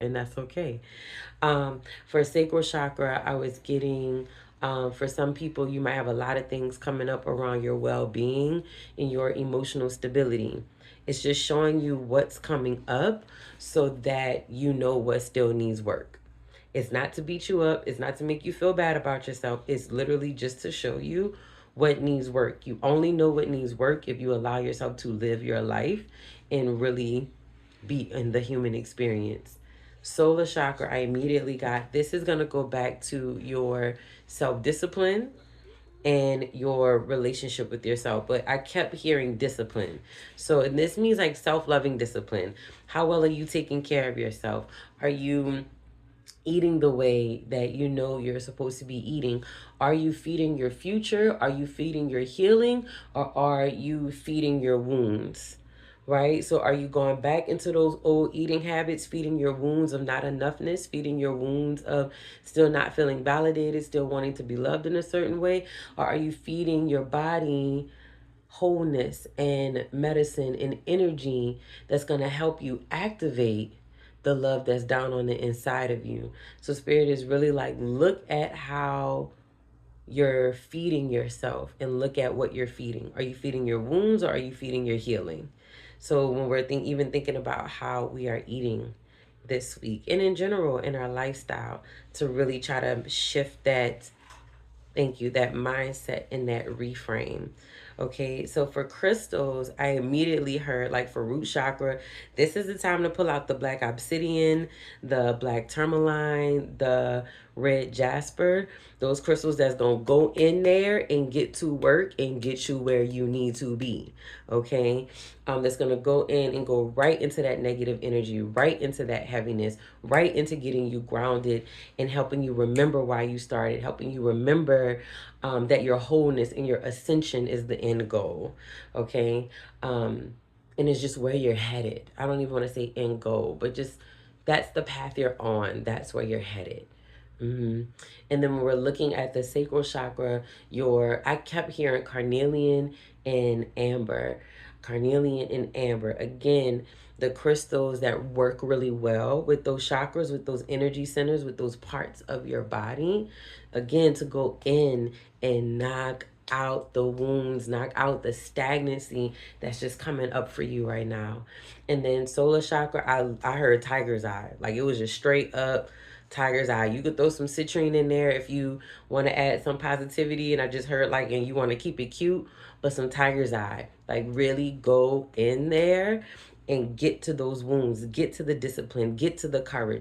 and that's okay. For sacral chakra, I was getting, for some people, you might have a lot of things coming up around your well being and your emotional stability. It's just showing you what's coming up so that you know what still needs work. It's not to beat you up, it's not to make you feel bad about yourself. It's literally just to show you what needs work. You only know what needs work if you allow yourself to live your life and really be in the human experience. Solar chakra, I immediately got this is going to go back to your self discipline and your relationship with yourself. But I kept hearing discipline. So, and this means like self loving discipline. How well are you taking care of yourself? Are you eating the way that you know you're supposed to be eating? Are you feeding your future? Are you feeding your healing? Or are you feeding your wounds? Right? So are you going back into those old eating habits, feeding your wounds of not enoughness, feeding your wounds of still not feeling validated, still wanting to be loved in a certain way? Or are you feeding your body wholeness and medicine and energy that's going to help you activate the love that's down on the inside of you? So spirit is really like, look at how you're feeding yourself and look at what you're feeding. Are you feeding your wounds or are you feeding your healing? So when we're even thinking about how we are eating this week and in general in our lifestyle, to really try to shift that, thank you, that mindset and that reframe. Okay, so for crystals, I immediately heard like for root chakra, this is the time to pull out the black obsidian, the black tourmaline, the red jasper, those crystals that's gonna go in there and get to work and get you where you need to be. Okay, that's gonna go in and go right into that negative energy, right into that heaviness, right into getting you grounded and helping you remember why you started, helping you remember that your wholeness and your ascension is the end goal. Okay, and it's just where you're headed. I don't even want to say end goal, but just that's the path you're on. That's where you're headed. Mm-hmm. And then when we're looking at the sacral chakra, I kept hearing carnelian and amber. Carnelian and amber. Again, the crystals that work really well with those chakras, with those energy centers, with those parts of your body. Again, to go in and knock out the wounds, knock out the stagnancy that's just coming up for you right now. And then solar chakra, I heard tiger's eye. Like it was just straight up tiger's eye. You could throw some citrine in there if you want to add some positivity. And I just heard like, and you want to keep it cute, but some tiger's eye. Like really go in there and get to those wounds, get to the discipline, get to the courage.